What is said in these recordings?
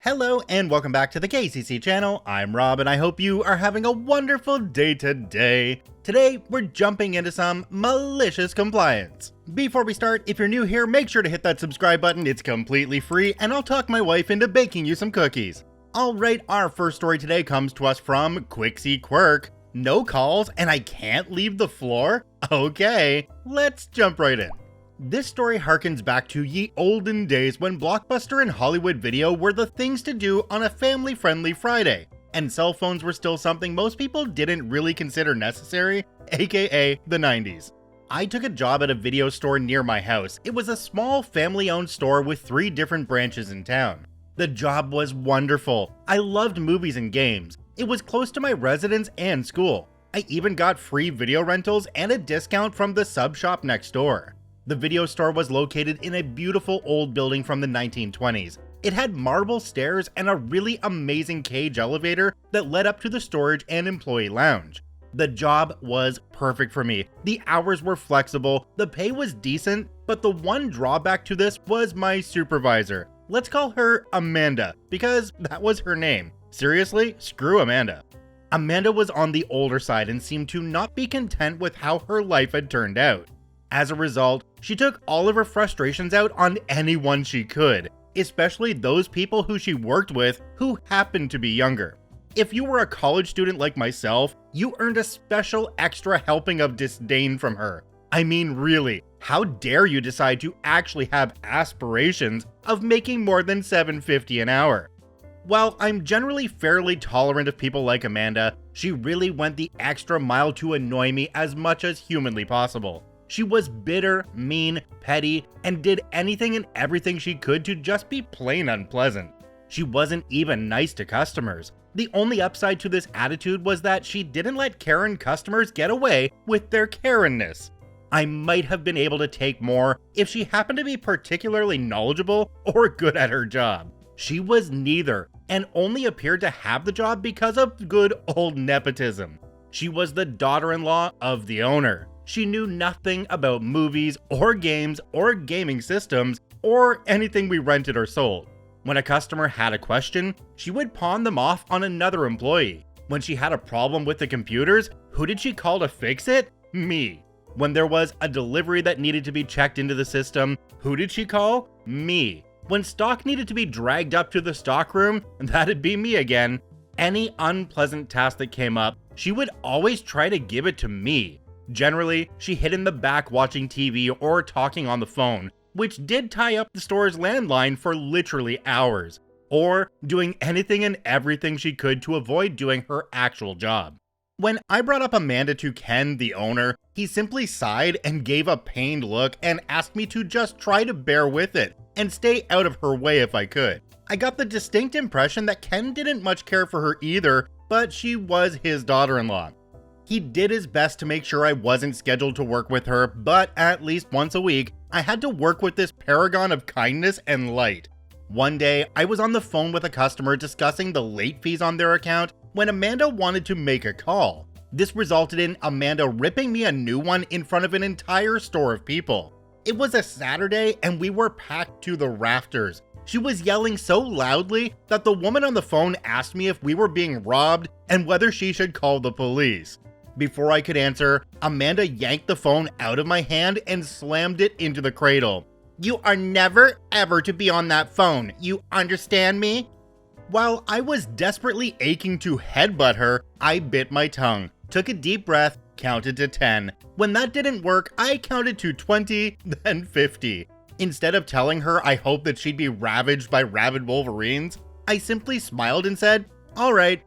Hello and welcome back to the KCC channel. I'm Rob and I hope you are having a wonderful day today. Today, we're jumping into some malicious compliance. Before we start, if you're new here, make sure to hit that subscribe button. It's completely free and I'll talk my wife into baking you some cookies. Alright, our first story today comes to us from QuixiQuirk. No calls and I can't leave the floor? Okay, let's jump right in. This story harkens back to ye olden days when Blockbuster and Hollywood Video were the things to do on a family-friendly Friday, and cell phones were still something most people didn't really consider necessary, aka the 90s. I took a job at a video store near my house. It was a small family-owned store with 3 different branches in town. The job was wonderful. I loved movies and games. It was close to my residence and school. I even got free video rentals and a discount from the sub shop next door. The video store was located in a beautiful old building from the 1920s. It had marble stairs and a really amazing cage elevator that led up to the storage and employee lounge. The job was perfect for me. The hours were flexible, the pay was decent, but the one drawback to this was my supervisor. Let's call her Amanda, because that was her name. Seriously, screw Amanda. Amanda was on the older side and seemed to not be content with how her life had turned out. As a result, she took all of her frustrations out on anyone she could, especially those people who she worked with who happened to be younger. If you were a college student like myself, you earned a special extra helping of disdain from her. I mean, really, how dare you decide to actually have aspirations of making more than $7.50 an hour? While I'm generally fairly tolerant of people like Amanda, she really went the extra mile to annoy me as much as humanly possible. She was bitter, mean, petty, and did anything and everything she could to just be plain unpleasant. She wasn't even nice to customers. The only upside to this attitude was that she didn't let Karen customers get away with their Karen-ness. I might have been able to take more if she happened to be particularly knowledgeable or good at her job. She was neither, and only appeared to have the job because of good old nepotism. She was the daughter-in-law of the owner. She knew nothing about movies or games or gaming systems or anything we rented or sold. When a customer had a question, she would pawn them off on another employee. When she had a problem with the computers, who did she call to fix it? Me. When there was a delivery that needed to be checked into the system, who did she call? Me. When stock needed to be dragged up to the stockroom, that'd be me again. Any unpleasant task that came up, she would always try to give it to me. Generally, she hid in the back watching TV or talking on the phone, which did tie up the store's landline for literally hours, or doing anything and everything she could to avoid doing her actual job. When I brought up Amanda to Ken, the owner, he simply sighed and gave a pained look and asked me to just try to bear with it and stay out of her way if I could. I got the distinct impression that Ken didn't much care for her either, but she was his daughter-in-law. He did his best to make sure I wasn't scheduled to work with her, but at least once a week, I had to work with this paragon of kindness and light. One day, I was on the phone with a customer discussing the late fees on their account when Amanda wanted to make a call. This resulted in Amanda ripping me a new one in front of an entire store of people. It was a Saturday and we were packed to the rafters. She was yelling so loudly that the woman on the phone asked me if we were being robbed and whether she should call the police. Before I could answer, Amanda yanked the phone out of my hand and slammed it into the cradle. "You are never ever to be on that phone, you understand me?" While I was desperately aching to headbutt her, I bit my tongue, took a deep breath, counted to 10. When that didn't work, I counted to 20, then 50. Instead of telling her I hoped that she'd be ravaged by rabid wolverines, I simply smiled and said, "All right."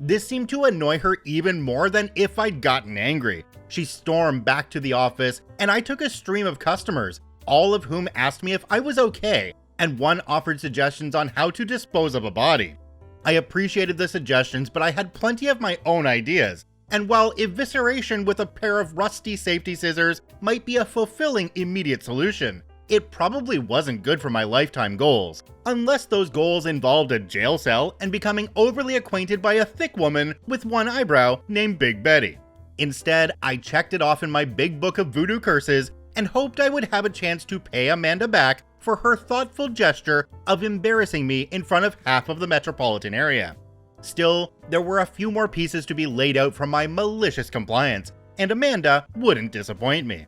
This seemed to annoy her even more than if I'd gotten angry. She stormed back to the office, and I took a stream of customers, all of whom asked me if I was okay, and one offered suggestions on how to dispose of a body. I appreciated the suggestions, but I had plenty of my own ideas, and while evisceration with a pair of rusty safety scissors might be a fulfilling immediate solution, it probably wasn't good for my lifetime goals, unless those goals involved a jail cell and becoming overly acquainted by a thick woman with one eyebrow named Big Betty. Instead, I checked it off in my big book of voodoo curses and hoped I would have a chance to pay Amanda back for her thoughtful gesture of embarrassing me in front of half of the metropolitan area. Still, there were a few more pieces to be laid out from my malicious compliance, and Amanda wouldn't disappoint me.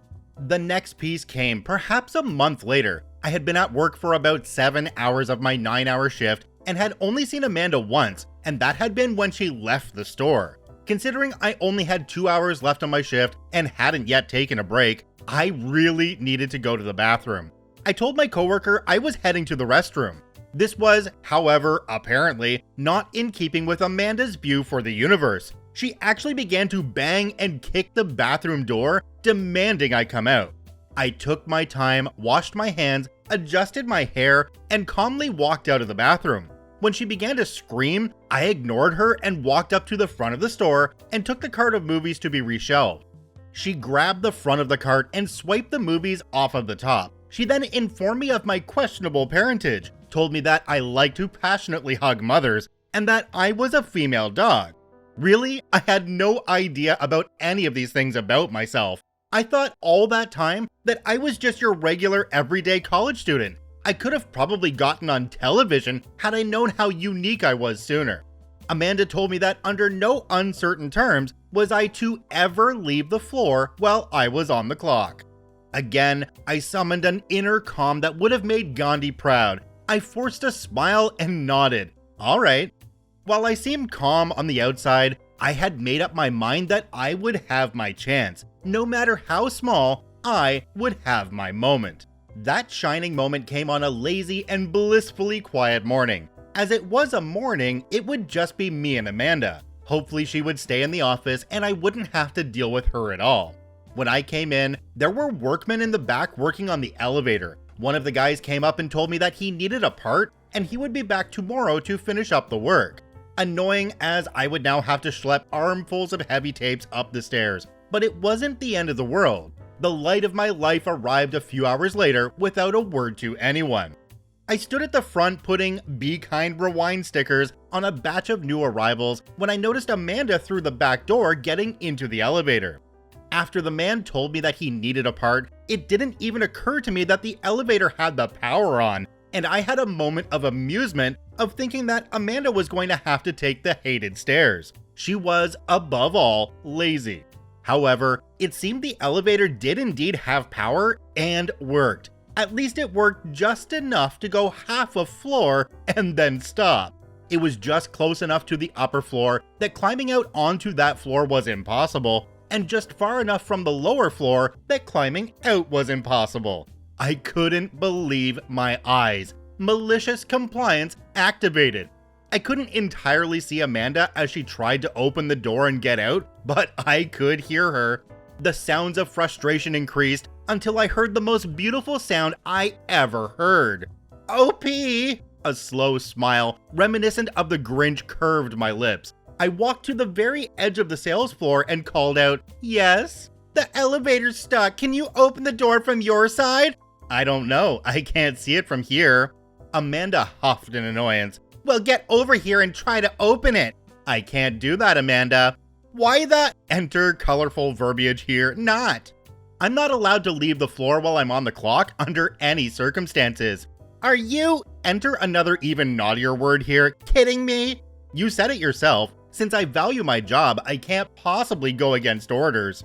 The next piece came perhaps a month later. I had been at work for about 7 hours of my 9-hour shift and had only seen Amanda once, and that had been when she left the store. Considering I only had 2 hours left on my shift and hadn't yet taken a break, I really needed to go to the bathroom. I told my coworker I was heading to the restroom. This was, however, apparently not in keeping with Amanda's view for the universe. She actually began to bang and kick the bathroom door, demanding I come out. I took my time, washed my hands, adjusted my hair, and calmly walked out of the bathroom. When she began to scream, I ignored her and walked up to the front of the store and took the cart of movies to be reshelved. She grabbed the front of the cart and swiped the movies off of the top. She then informed me of my questionable parentage, told me that I like to passionately hug mothers, and that I was a female dog. Really, I had no idea about any of these things about myself. I thought all that time that I was just your regular everyday college student. I could have probably gotten on television had I known how unique I was sooner. Amanda told me that under no uncertain terms was I to ever leave the floor while I was on the clock. Again, I summoned an inner calm that would have made Gandhi proud. I forced a smile and nodded. All right. While I seemed calm on the outside, I had made up my mind that I would have my chance. No matter how small, I would have my moment. That shining moment came on a lazy and blissfully quiet morning. As it was a morning, it would just be me and Amanda. Hopefully she would stay in the office and I wouldn't have to deal with her at all. When I came in, there were workmen in the back working on the elevator. One of the guys came up and told me that he needed a part and he would be back tomorrow to finish up the work. Annoying, as I would now have to schlep armfuls of heavy tapes up the stairs, but it wasn't the end of the world. The light of my life arrived a few hours later without a word to anyone. I stood at the front putting "Be Kind Rewind" stickers on a batch of new arrivals when I noticed Amanda through the back door getting into the elevator. After the man told me that he needed a part, it didn't even occur to me that the elevator had the power on, and I had a moment of amusement of thinking that Amanda was going to have to take the hated stairs. She was, above all, lazy. However, it seemed the elevator did indeed have power and worked. At least it worked just enough to go half a floor and then stop. It was just close enough to the upper floor that climbing out onto that floor was impossible, and just far enough from the lower floor that climbing out was impossible. I couldn't believe my eyes. Malicious compliance activated. I couldn't entirely see Amanda as she tried to open the door and get out, but I could hear her. The sounds of frustration increased until I heard the most beautiful sound I ever heard. OP! A slow smile, reminiscent of the Grinch, curved my lips. I walked to the very edge of the sales floor and called out, "Yes? The elevator's stuck. Can you open the door from your side?" "I don't know. I can't see it from here." Amanda huffed in annoyance. "Well, get over here and try to open it." "I can't do that, Amanda." "Why the—" Enter colorful verbiage here, "not." "I'm not allowed to leave the floor while I'm on the clock under any circumstances." "Are you—" Enter another even naughtier word here, "kidding me?" "You said it yourself. Since I value my job, I can't possibly go against orders."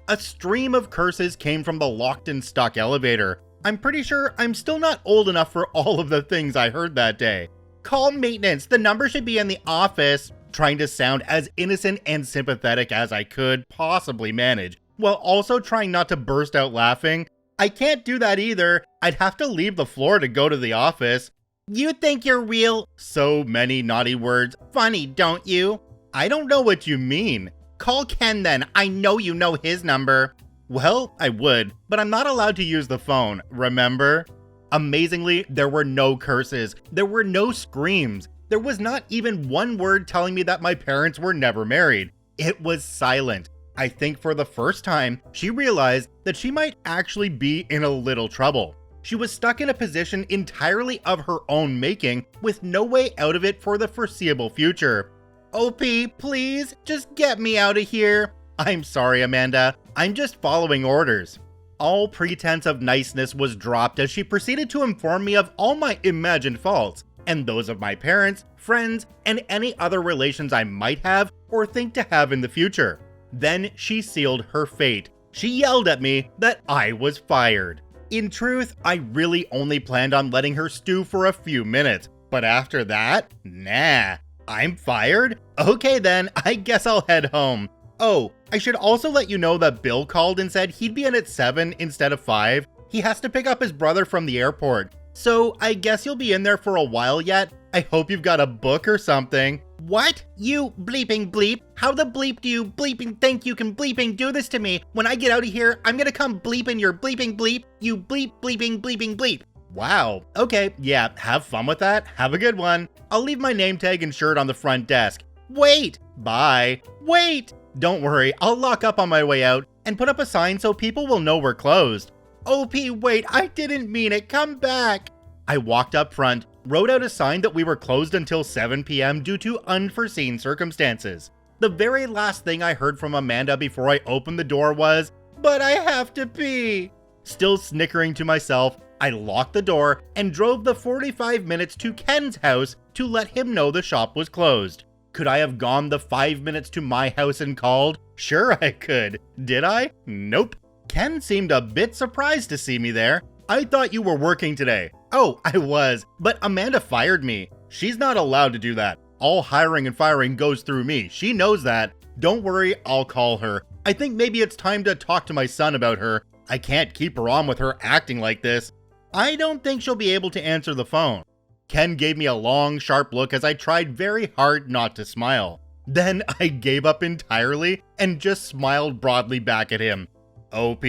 A stream of curses came from the locked and stuck elevator. I'm pretty sure I'm still not old enough for all of the things I heard that day. "Call maintenance. The number should be in the office." Trying to sound as innocent and sympathetic as I could possibly manage, while also trying not to burst out laughing. "I can't do that either. I'd have to leave the floor to go to the office." "You think you're real—" So many naughty words. "Funny, don't you?" "I don't know what you mean." "Call Ken then. I know you know his number." "Well, I would, but I'm not allowed to use the phone, remember?" Amazingly, there were no curses. There were no screams. There was not even one word telling me that my parents were never married. It was silent. I think for the first time, she realized that she might actually be in a little trouble. She was stuck in a position entirely of her own making, with no way out of it for the foreseeable future. "OP, please, just get me out of here." "I'm sorry, Amanda. I'm just following orders." All pretense of niceness was dropped as she proceeded to inform me of all my imagined faults, and those of my parents, friends, and any other relations I might have or think to have in the future. Then she sealed her fate. She yelled at me that I was fired. In truth, I really only planned on letting her stew for a few minutes, but after that, nah. I'm fired? Okay then, I guess I'll head home. Oh, I should also let you know that Bill called and said he'd be in at 7 instead of 5. He has to pick up his brother from the airport. So I guess you'll be in there for a while yet. I hope you've got a book or something. What? You bleeping bleep? How the bleep do you bleeping think you can bleeping do this to me? When I get out of here, I'm gonna come bleeping your bleeping bleep. You bleep bleeping bleeping bleep. Wow. Okay, yeah, have fun with that. Have a good one. I'll leave my name tag and shirt on the front desk. Wait! Bye. Wait! Don't worry, I'll lock up on my way out and put up a sign so people will know we're closed. OP, wait, I didn't mean it. Come back. I walked up front, wrote out a sign that we were closed until 7 p.m. due to unforeseen circumstances. The very last thing I heard from Amanda before I opened the door was, "But I have to pee." Still snickering to myself, I locked the door and drove the 45 minutes to Ken's house to let him know the shop was closed. Could I have gone the 5 minutes to my house and called? Sure I could. Did I? Nope. Ken seemed a bit surprised to see me there. I thought you were working today. Oh, I was, but Amanda fired me. She's not allowed to do that. All hiring and firing goes through me. She knows that. Don't worry, I'll call her. I think maybe it's time to talk to my son about her. I can't keep her on with her acting like this. I don't think she'll be able to answer the phone. Ken gave me a long, sharp look as I tried very hard not to smile. Then I gave up entirely and just smiled broadly back at him. OP?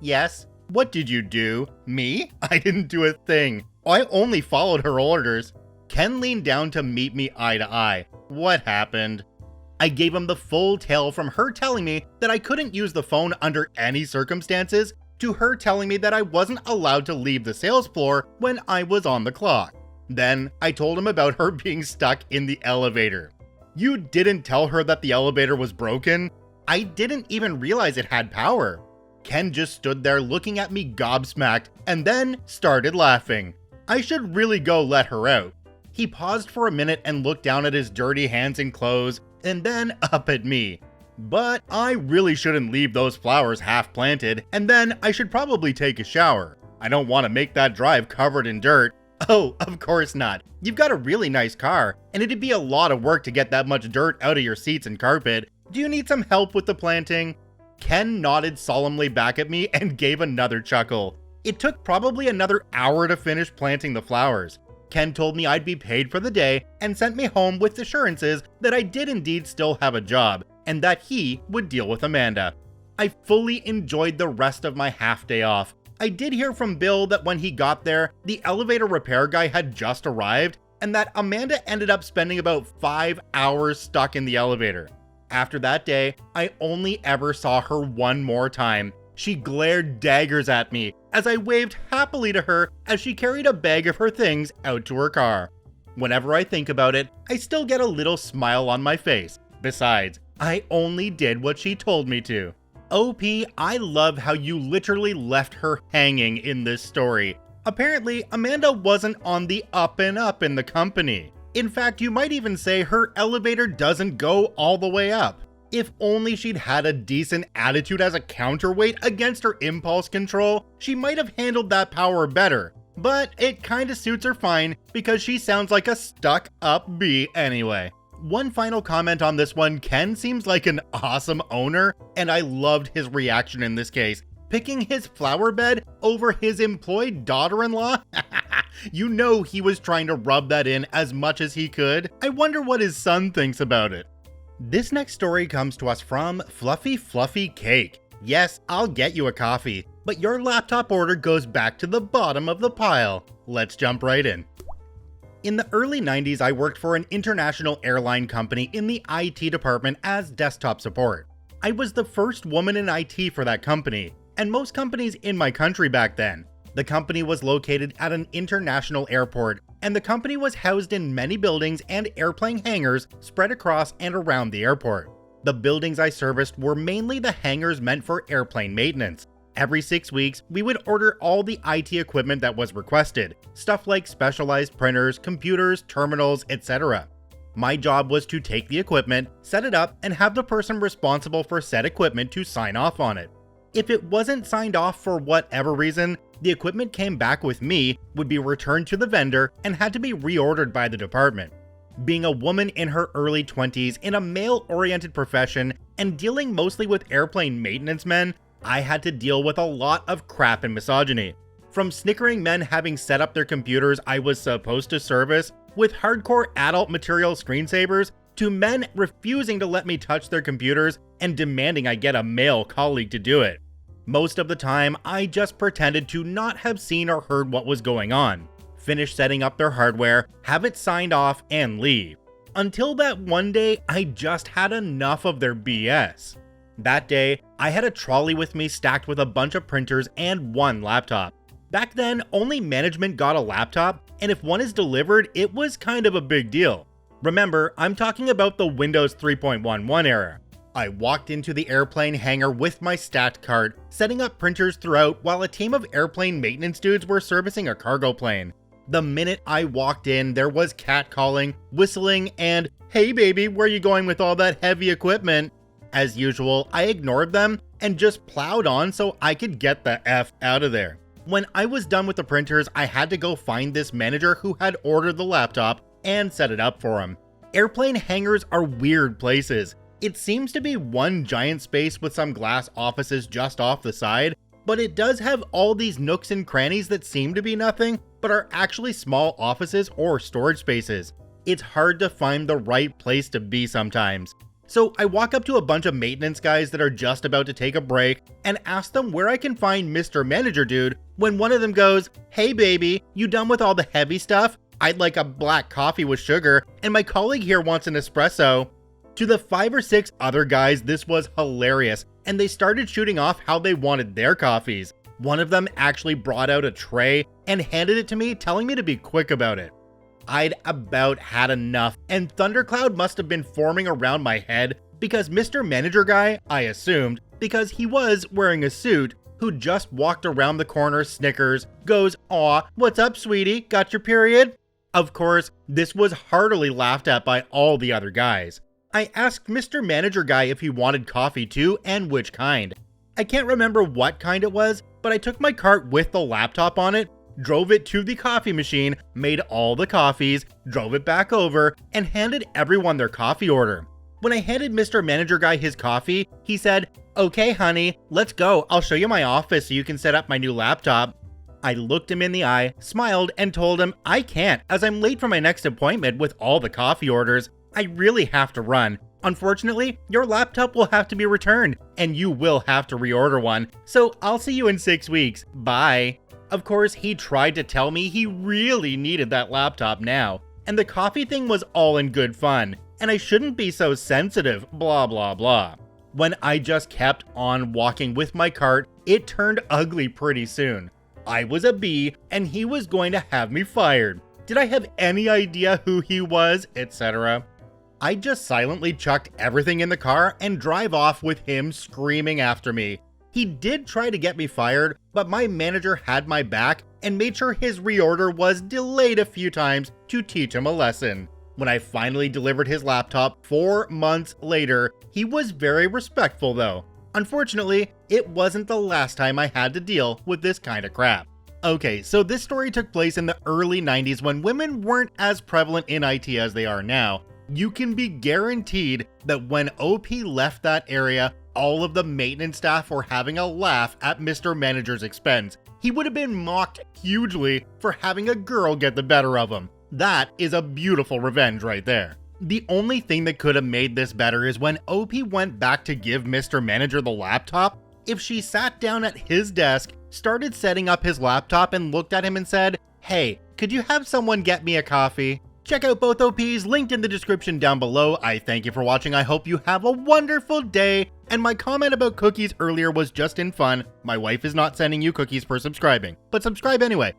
Yes? What did you do? Me? I didn't do a thing. I only followed her orders. Ken leaned down to meet me eye to eye. What happened? I gave him the full tale from her telling me that I couldn't use the phone under any circumstances to her telling me that I wasn't allowed to leave the sales floor when I was on the clock. Then I told him about her being stuck in the elevator. You didn't tell her that the elevator was broken? I didn't even realize it had power. Ken just stood there looking at me gobsmacked and then started laughing. I should really go let her out. He paused for a minute and looked down at his dirty hands and clothes and then up at me. But I really shouldn't leave those flowers half planted, and then I should probably take a shower. I don't want to make that drive covered in dirt. Oh, of course not. You've got a really nice car, and it'd be a lot of work to get that much dirt out of your seats and carpet. Do you need some help with the planting? Ken nodded solemnly back at me and gave another chuckle. It took probably another hour to finish planting the flowers. Ken told me I'd be paid for the day and sent me home with assurances that I did indeed still have a job, and that he would deal with Amanda. I fully enjoyed the rest of my half day off. I did hear from Bill that when he got there, the elevator repair guy had just arrived, and that Amanda ended up spending about 5 hours stuck in the elevator. After that day, I only ever saw her one more time. She glared daggers at me as I waved happily to her as she carried a bag of her things out to her car. Whenever I think about it, I still get a little smile on my face. Besides, I only did what she told me to. OP, I love how you literally left her hanging in this story. Apparently, Amanda wasn't on the up and up in the company. In fact, you might even say her elevator doesn't go all the way up. If only she'd had a decent attitude as a counterweight against her impulse control, she might have handled that power better. But it kinda suits her fine because she sounds like a stuck-up bee anyway. One final comment on this one, Ken seems like an awesome owner, and I loved his reaction in this case. Picking his flower bed over his employed daughter-in-law? You know he was trying to rub that in as much as he could. I wonder what his son thinks about it. This next story comes to us from Fluffyfluffycake. Yes, I'll get you a coffee, but your laptop order goes back to the bottom of the pile. Let's jump right in. In the early 90s, I worked for an international airline company in the IT department as desktop support. I was the first woman in IT for that company, and most companies in my country back then. The company was located at an international airport, and the company was housed in many buildings and airplane hangars spread across and around the airport. The buildings I serviced were mainly the hangars meant for airplane maintenance. every 6 weeks, we would order all the IT equipment that was requested, stuff like specialized printers, computers, terminals, etc. My job was to take the equipment, set it up, and have the person responsible for said equipment to sign off on it. If it wasn't signed off for whatever reason, the equipment came back with me, would be returned to the vendor, and had to be reordered by the department. Being a woman in her early 20s in a male-oriented profession and dealing mostly with airplane maintenance men, I had to deal with a lot of crap and misogyny. From snickering men having set up their computers I was supposed to service with hardcore adult material screensavers, to men refusing to let me touch their computers and demanding I get a male colleague to do it. Most of the time, I just pretended to not have seen or heard what was going on, finish setting up their hardware, have it signed off, and leave. Until that one day, I just had enough of their BS. That day, I had a trolley with me stacked with a bunch of printers and one laptop. Back then, only management got a laptop, and if one is delivered, it was kind of a big deal. Remember, I'm talking about the Windows 3.11 era. I walked into the airplane hangar with my stacked cart, setting up printers throughout while a team of airplane maintenance dudes were servicing a cargo plane. The minute I walked in, there was catcalling, whistling, and, "Hey baby, where you going with all that heavy equipment?" As usual, I ignored them and just plowed on so I could get the F out of there. When I was done with the printers, I had to go find this manager who had ordered the laptop and set it up for him. Airplane hangars are weird places. It seems to be one giant space with some glass offices just off the side, but it does have all these nooks and crannies that seem to be nothing, but are actually small offices or storage spaces. It's hard to find the right place to be sometimes. So I walk up to a bunch of maintenance guys that are just about to take a break and ask them where I can find Mr. Manager Dude, when one of them goes, "Hey baby, you done with all the heavy stuff? I'd like a black coffee with sugar, and my colleague here wants an espresso." To the 5 or 6 other guys, this was hilarious, and they started shooting off how they wanted their coffees. One of them actually brought out a tray and handed it to me, telling me to be quick about it. I'd about had enough, and thundercloud must have been forming around my head because Mr. Manager Guy, I assumed, because he was wearing a suit, who just walked around the corner, snickers, goes, "Aw, what's up sweetie, got your period?" Of course, this was heartily laughed at by all the other guys. I asked Mr. Manager Guy if he wanted coffee too, and which kind. I can't remember what kind it was, but I took my cart with the laptop on it, drove it to the coffee machine, made all the coffees, drove it back over, and handed everyone their coffee order. When I handed Mr. Manager Guy his coffee, he said, "Okay honey, let's go, I'll show you my office so you can set up my new laptop." I looked him in the eye, smiled, and told him I can't as I'm late for my next appointment with all the coffee orders. I really have to run. Unfortunately, your laptop will have to be returned, and you will have to reorder one, so I'll see you in 6 weeks. Bye. Of course, he tried to tell me he really needed that laptop now, and the coffee thing was all in good fun, and I shouldn't be so sensitive, blah blah blah. When I just kept on walking with my cart, it turned ugly pretty soon. I was a B, and he was going to have me fired. Did I have any idea who he was, etc.? I just silently chucked everything in the car and drive off with him screaming after me. He did try to get me fired, but my manager had my back and made sure his reorder was delayed a few times to teach him a lesson. When I finally delivered his laptop 4 months later, he was very respectful though. Unfortunately, it wasn't the last time I had to deal with this kind of crap. Okay, so this story took place in the early 90s when women weren't as prevalent in IT as they are now. You can be guaranteed that when OP left that area, all of the maintenance staff were having a laugh at Mr. Manager's expense. He would have been mocked hugely for having a girl get the better of him. That is a beautiful revenge right there. The only thing that could have made this better is when OP went back to give Mr. Manager the laptop, if she sat down at his desk, started setting up his laptop and looked at him and said, "Hey, could you have someone get me a coffee?" Check out both OPs linked in the description down below. I thank you for watching. I hope you have a wonderful day. And my comment about cookies earlier was just in fun. My wife is not sending you cookies for subscribing, but subscribe anyway.